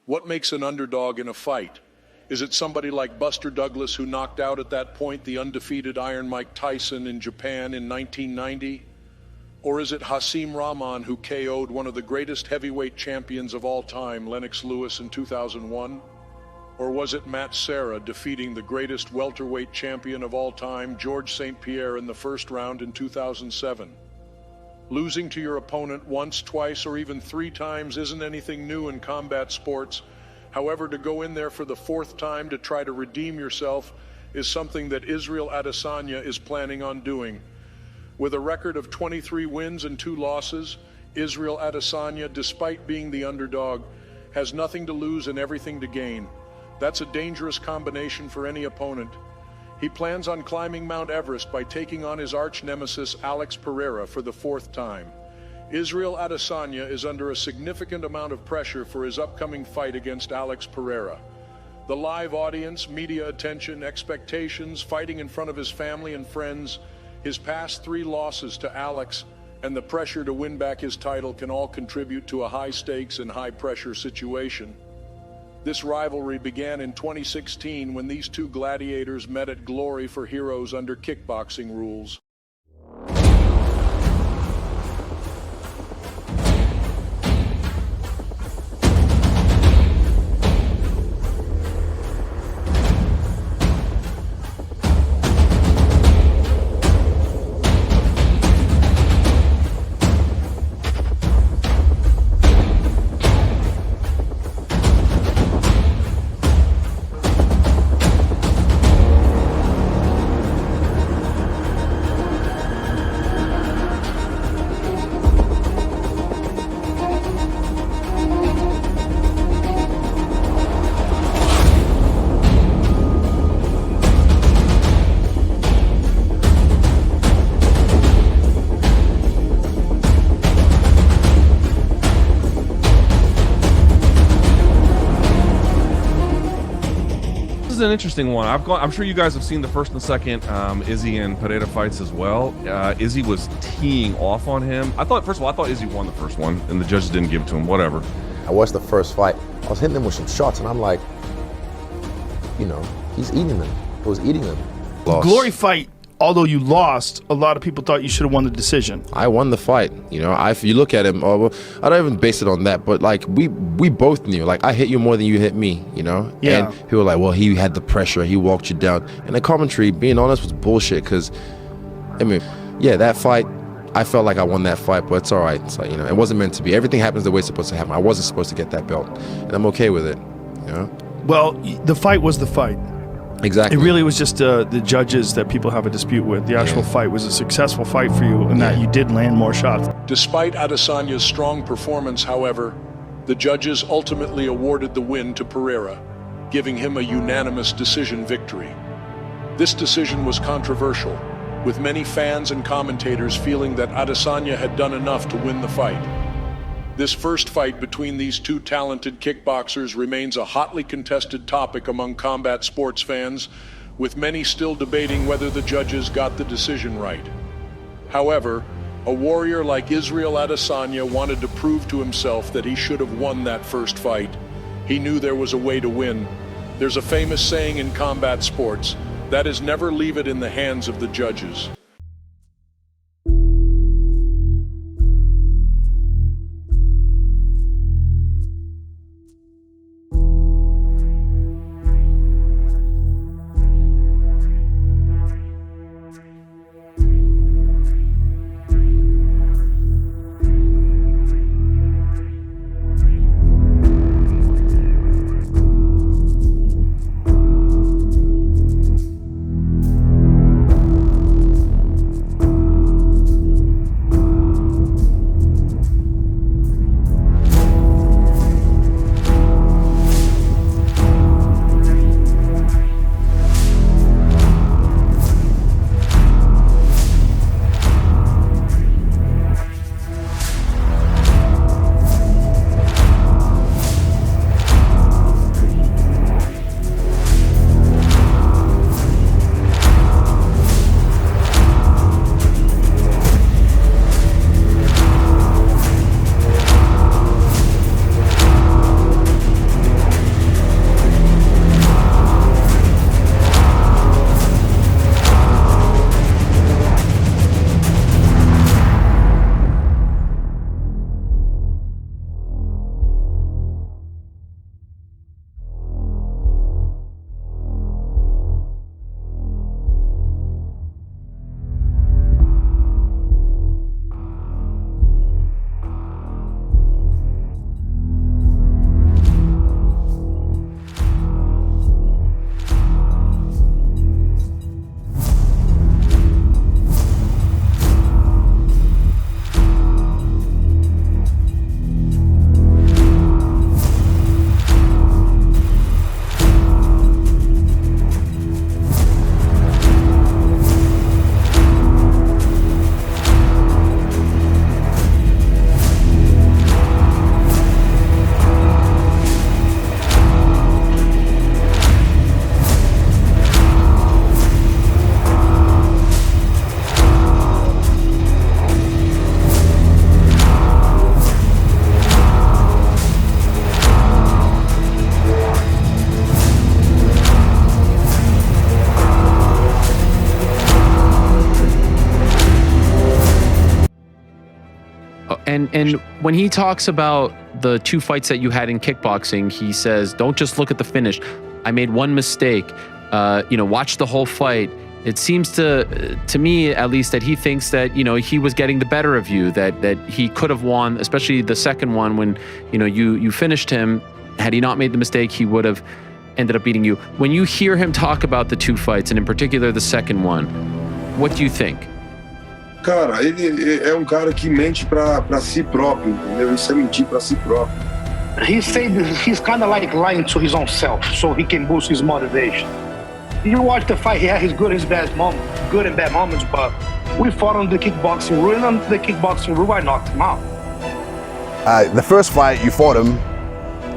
What makes an underdog in a fight? Is it somebody like Buster Douglas who knocked out at that point the undefeated Iron Mike Tyson in Japan in 1990? Or is it Hasim Rahman who KO'd one of the greatest heavyweight champions of all time, Lennox Lewis, in 2001? Or was it Matt Serra defeating the greatest welterweight champion of all time, George St. Pierre, in the first round in 2007? Losing to your opponent once, twice, or even 3 times isn't anything new in combat sports. However, to go in there for the 4th time to try to redeem yourself is something that Israel Adesanya is planning on doing. With a record of 23 wins and 2 losses, Israel Adesanya, despite being the underdog, has nothing to lose and everything to gain. That's a dangerous combination for any opponent. He plans on climbing Mount Everest by taking on his arch-nemesis Alex Pereira for the 4th time. Israel Adesanya is under a significant amount of pressure for his upcoming fight against Alex Pereira. The live audience, media attention, expectations, fighting in front of his family and friends, his past 3 losses to Alex, and the pressure to win back his title can all contribute to a high-stakes and high-pressure situation. This rivalry began in 2016 when these 2 gladiators met at Glory for Heroes under kickboxing rules. This is an interesting one. I'm sure you guys have seen the first and second Izzy and Pereira fights as well. Izzy was teeing off on him. First of all, I thought Izzy won the first one, and the judges didn't give it to him. Whatever. I watched the first fight. I was hitting him with some shots, and I'm like, you know, he's eating them. He was eating them. Lost. Glory fight. Although you lost, a lot of people thought you should have won the decision. I won the fight. You know, if you look at him, I don't even base it on that, but like we both knew, like I hit you more than you hit me, you know? Yeah. And people were like, well, he had the pressure, he walked you down. And the commentary, being honest, was bullshit because, I mean, yeah, that fight, I felt like I won that fight, but it's all right. It's like, you know, it wasn't meant to be. Everything happens the way it's supposed to happen. I wasn't supposed to get that belt, and I'm okay with it, you know? Well, the fight was the fight. Exactly. It really was just the judges that people have a dispute with. The actual fight was a successful fight for you in that you did land more shots. Despite Adesanya's strong performance, however, the judges ultimately awarded the win to Pereira, giving him a unanimous decision victory. This decision was controversial, with many fans and commentators feeling that Adesanya had done enough to win the fight. This first fight between these 2 talented kickboxers remains a hotly contested topic among combat sports fans, with many still debating whether the judges got the decision right. However, a warrior like Israel Adesanya wanted to prove to himself that he should have won that first fight. He knew there was a way to win. There's a famous saying in combat sports, that is, never leave it in the hands of the judges. And when he talks about the 2 fights that you had in kickboxing, he says, don't just look at the finish. I made one mistake. Watch the whole fight. It seems to me, at least, that he thinks that, he was getting the better of you, that he could have won, especially the second one when, you finished him. Had he not made the mistake, he would have ended up beating you. When you hear him talk about the 2 fights, and in particular the second one, what do you think? Cara, ele é cara que mente pra si próprio, entendeu? Isso é mentir pra si próprio. He said he's kind of like lying to his own self so he can boost his motivation. You watch the fight, he had his good and bad moments, but we fought on the kickboxing rule, and on the kickboxing rule, I knocked him out. The first fight, you fought him.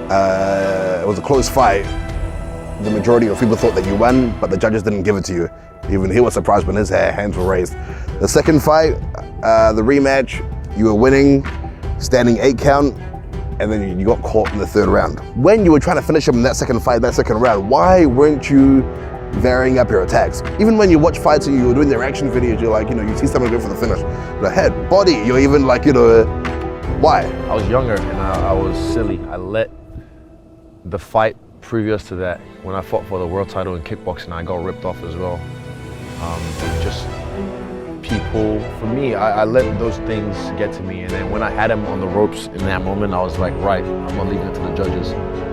It was a close fight. The majority of people thought that you won, but the judges didn't give it to you. Even he was surprised when his hands were raised. The second fight, the rematch, you were winning, standing 8 count, and then you got caught in the 3rd round. When you were trying to finish him in that second fight, that second round, why weren't you varying up your attacks? Even when you watch fights and you were doing the reaction videos, you're like, you see someone go for the finish. The head, body, you're even like, why? I was younger and I was silly. I let the fight previous to that, when I fought for the world title in kickboxing, I got ripped off as well. Just people, for me, I let those things get to me, and then when I had him on the ropes in that moment, I was like, right, I'm gonna leave it to the judges.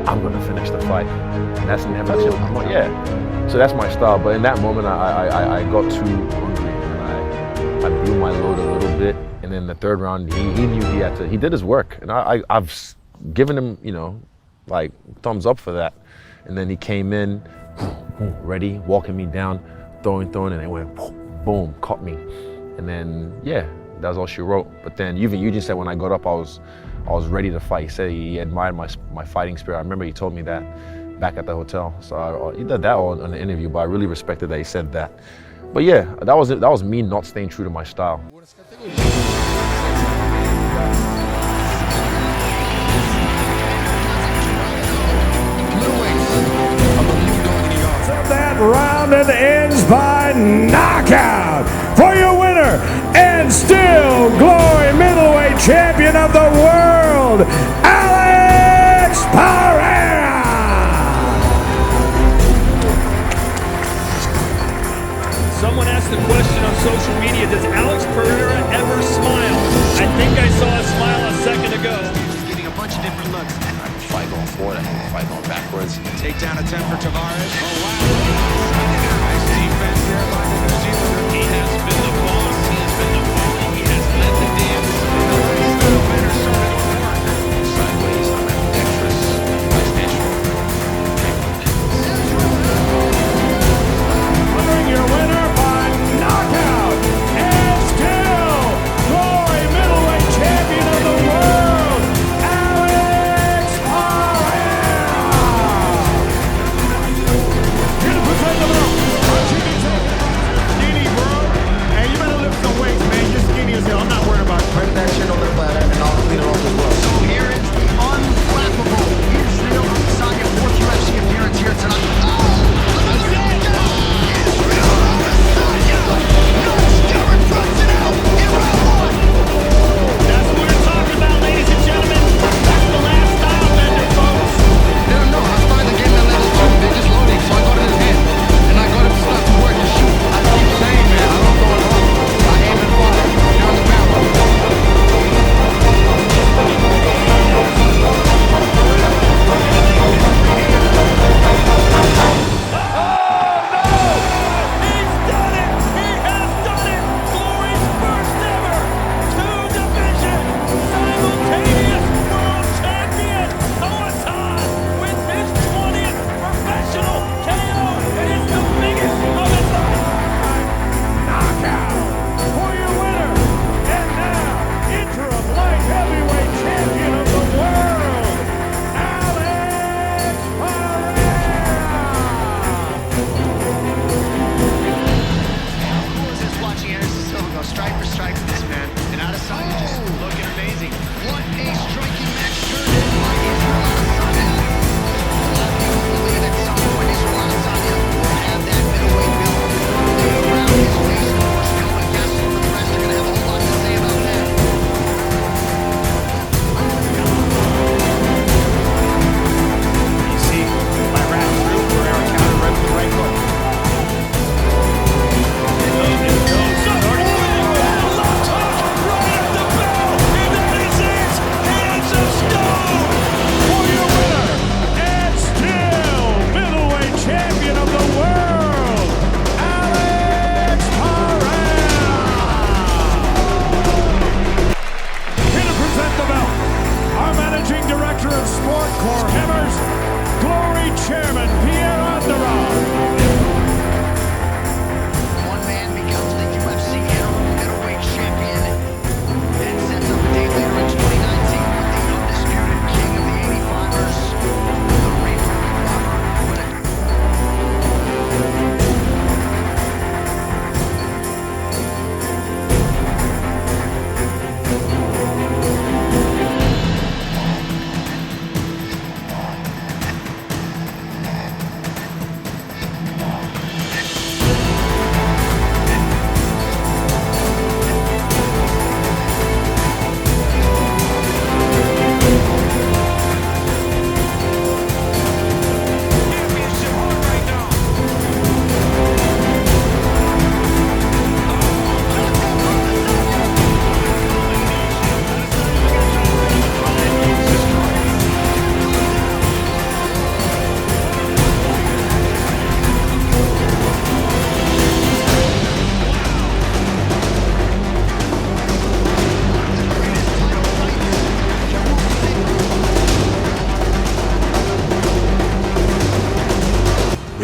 I'm gonna finish the fight. And that's never, I'm like, yeah. So that's my style, but in that moment, I got too hungry, and I blew my load a little bit, and then the 3rd round, he knew he did his work, and I've given him, like, thumbs up for that. And then he came in, ready, walking me down, throwing, and it went boom, caught me. And then, yeah, that was all she wrote. But then even Eugene said when I got up, I was ready to fight. He said he admired my fighting spirit. I remember he told me that back at the hotel. So he did that all in the interview, but I really respected that he said that. But yeah, that was me not staying true to my style. That round and ends by knockout for your winner and still glory middleweight champion of the world, Alex Pereira. Someone asked the question on social media, does Alex Pereira ever smile? I think I saw a smile a second ago. He's getting a bunch of different looks. Fight going forward, fight going backwards. Takedown attempt for Tavares. Oh, wow. Nice defense there by the New Zealander. He has been the boss. He has been the bully. He has led the dance. He's the winner, so it will work. Sideways, ambidextrous, nice natural. Honoring your winner by knockout and still glory middleweight champion of the world, Alex Pereira. Here to present the belt, Dini, bro. Hey, you better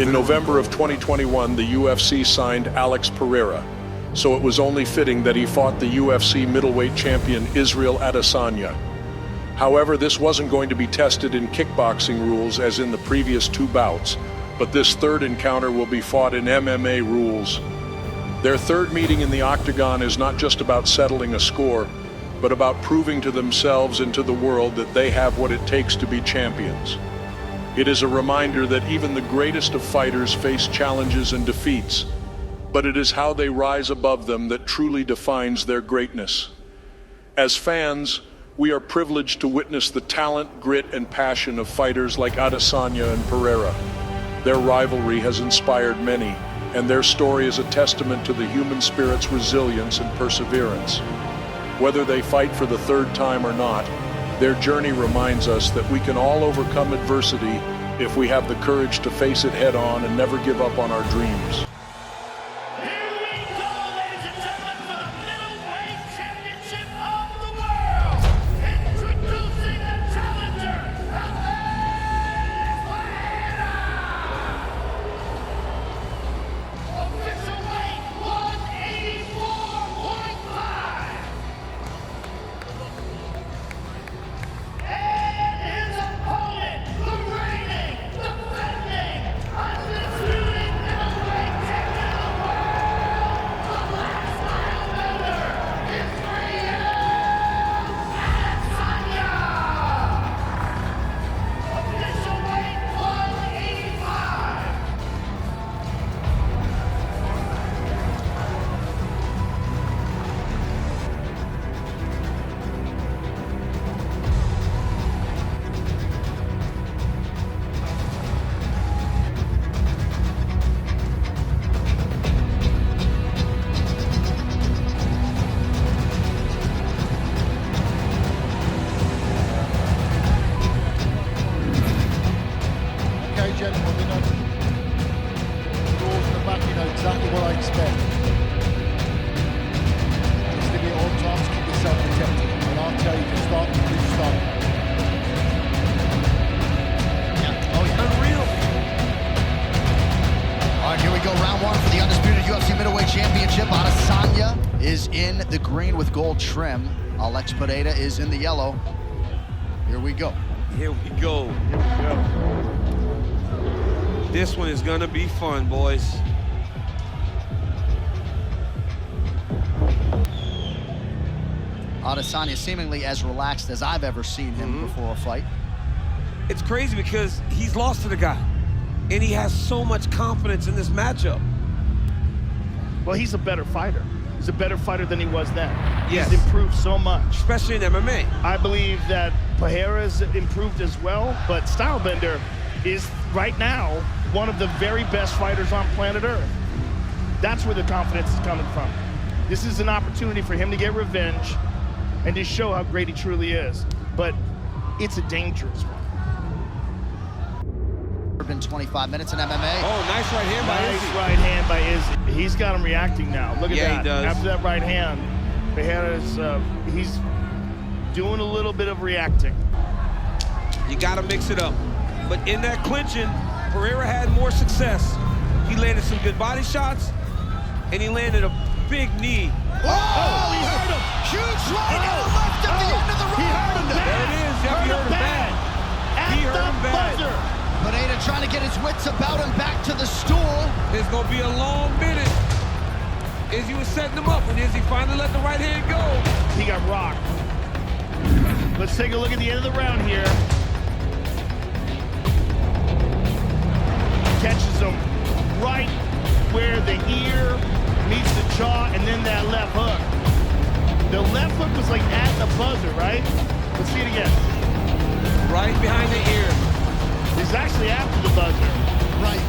In November of 2021, the UFC signed Alex Pereira, so it was only fitting that he fought the UFC middleweight champion Israel Adesanya. However, this wasn't going to be tested in kickboxing rules as in the previous 2 bouts, but this third encounter will be fought in MMA rules. Their third meeting in the octagon is not just about settling a score, but about proving to themselves and to the world that they have what it takes to be champions. It is a reminder that even the greatest of fighters face challenges and defeats, but it is how they rise above them that truly defines their greatness. As fans, we are privileged to witness the talent, grit, and passion of fighters like Adesanya and Pereira. Their rivalry has inspired many, and their story is a testament to the human spirit's resilience and perseverance. Whether they fight for the third time or not, their journey reminds us that we can all overcome adversity if we have the courage to face it head on and never give up on our dreams. Adesanya is in the green with gold trim. Alex Pereira is in the yellow. Here we go. Here we go. This one is gonna be fun, boys. Adesanya seemingly as relaxed as I've ever seen him before a fight. It's crazy because he's lost to the guy, and he has so much confidence in this matchup. Well, he's a better fighter. He's a better fighter than he was then. Yes. He's improved so much. Especially in MMA. I believe that Pereira's improved as well, but Stylebender is right now one of the very best fighters on planet Earth. That's where the confidence is coming from. This is an opportunity for him to get revenge and to show how great he truly is. But it's a dangerous one. Been 25 minutes in MMA. Oh, nice right hand by Izzy. Nice right hand by Izzy. He's got him reacting now. Look at that. He does. After that right hand, Pereira's he's doing a little bit of reacting. You got to mix it up. But in that clinching, Pereira had more success. He landed some good body shots, and he landed a big knee. Oh, he hurt him. Huge right and left at the end of the round. He hurt him bad. There it is. Yep, he hurt him bad. He hurt him bad. Pereira trying to get his wits about him back to the stool. It's going to be a long minute. Izzy was setting him up, and Izzy finally let the right hand go. He got rocked. Let's take a look at the end of the round here. Catches him right where the ear meets the jaw, and then that left hook. The left hook was like at the buzzer, right? Let's see it again. Right behind the ear. It's actually after the buzzer. Right.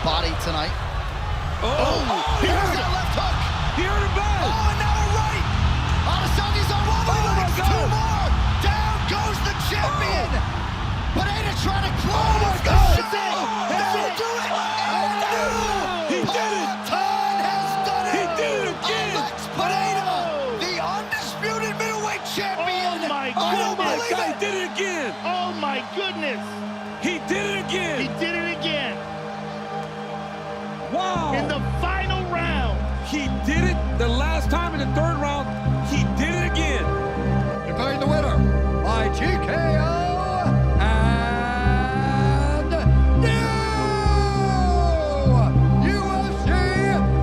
body tonight. Here's that left hook. He hurt him bad. And now a right. Adesanya's on one leg. 2 more. Down goes the champion. Pereira trying to close the shot. That'll do it. He did it. Todd has done it. He did it again. Alex Pereira, the undisputed middleweight champion. Oh my I don't goodness. believe He it. did it again. Oh my goodness. He did it again. He did it again. Wow. In the final round. He did it the last time in the 3rd round. He did it again. Declaring the winner by GKO and new UFC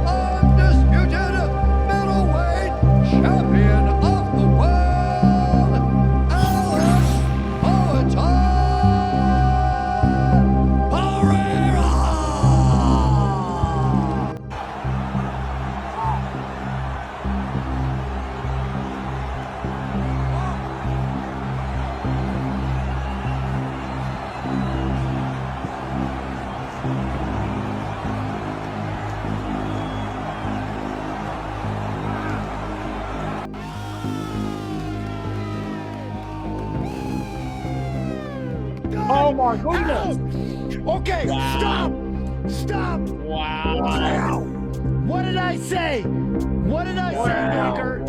undisputed middleweight champion of the world, Alex Pereira. Oh my goodness. Okay, stop. Stop. Wow. What did I say? What did I say, Baker?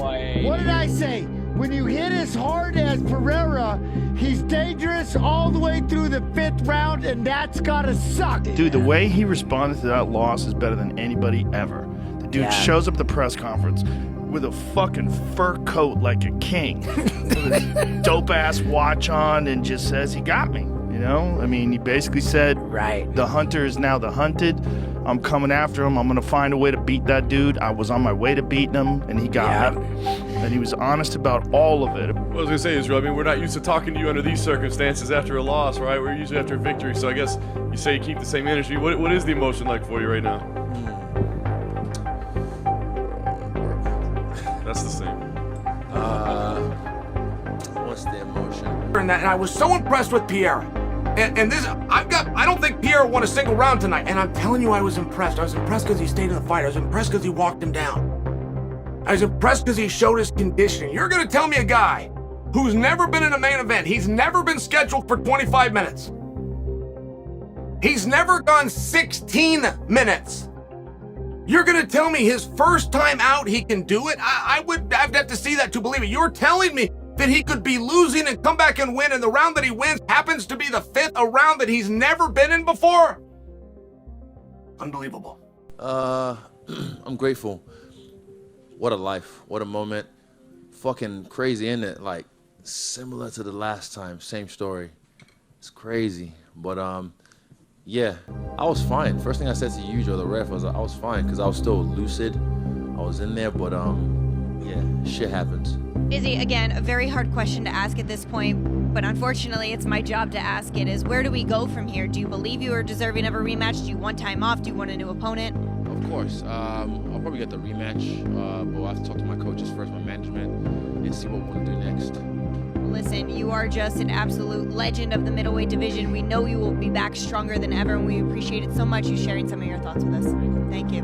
What did I say? When you hit as hard as Pereira, he's dangerous all the way through the 5th round, and that's gotta suck. Dude, the way he responded to that loss is better than anybody ever. The dude shows up at the press conference with a fucking fur coat like a king, with a dope-ass watch on, and just says, he got me, you know? I mean, he basically said, Right. the hunter is now the hunted. I'm coming after him. I'm going to find a way to beat that dude. I was on my way to beating him, and he got me. And he was honest about all of it. What I was going to say, Israel, I mean, we're not used to talking to you under these circumstances after a loss, right? We're usually after a victory. So I guess you say you keep the same energy. What is the emotion like for you right now? That's the same. What's the emotion? And I was so impressed with Pierre. And this, I don't think Pierre won a single round tonight. And I'm telling you, I was impressed. I was impressed because he stayed in the fight. I was impressed because he walked him down. I was impressed because he showed his conditioning. You're going to tell me a guy who's never been in a main event, he's never been scheduled for 25 minutes. He's never gone 16 minutes. You're going to tell me his first time out he can do it? I'd have to see that to believe it. You're telling me that he could be losing and come back and win, and the round that he wins happens to be the 5th, a round that he's never been in before? Unbelievable. I'm grateful. What a life. What a moment. Fucking crazy, isn't it? Like, similar to the last time. Same story. It's crazy. But, yeah, I was fine. First thing I said to you, Joe, the ref, was I was fine because I was still lucid. I was in there, but, yeah, shit happens. Izzy, again, a very hard question to ask at this point, but unfortunately it's my job to ask it, is where do we go from here? Do you believe you are deserving of a rematch? Do you want time off? Do you want a new opponent? Of course. I'll probably get the rematch, but I'll have to talk to my coaches first, my management, and see what we want to do next. Listen, you are just an absolute legend of the middleweight division. We know you will be back stronger than ever, and we appreciate it so much you sharing some of your thoughts with us. Thank you.